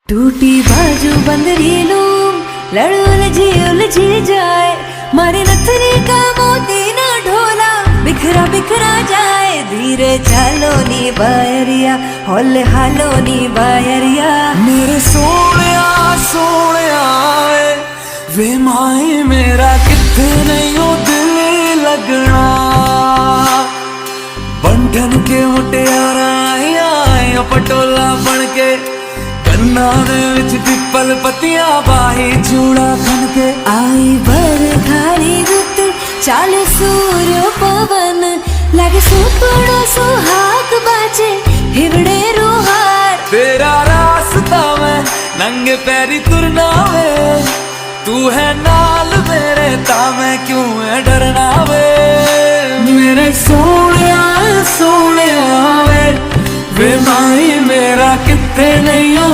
टूटी बाजू बंदरी लूम लड़ उलझी जाए, मारे नथनी का मोती ना ढोला बिखरा बिखरा जाए। धीरे चालो नी बायरिया, हौले हालो नी बायरिया। मेरे सोनिया सोनिया वे माए मेरा किथे नहीं हो दिल लगना। बंधन के मुटियारा आया पटोला बन के, कन्ना दे विच पिपल पतिया बाही चूड़ा खन के। आई बरखारी रुत चाले सूर्य पवन, लगे सुपड़ो सुहाग बाजे हिवड़े रुहार। तेरा रास्ता मैं नंगे पैरी तुरना वे, तू है नाल मेरे ता मैं क्यों है डरना वे। मेरे सोनिया सोनिया वे माई मेरा किथे नहीं हो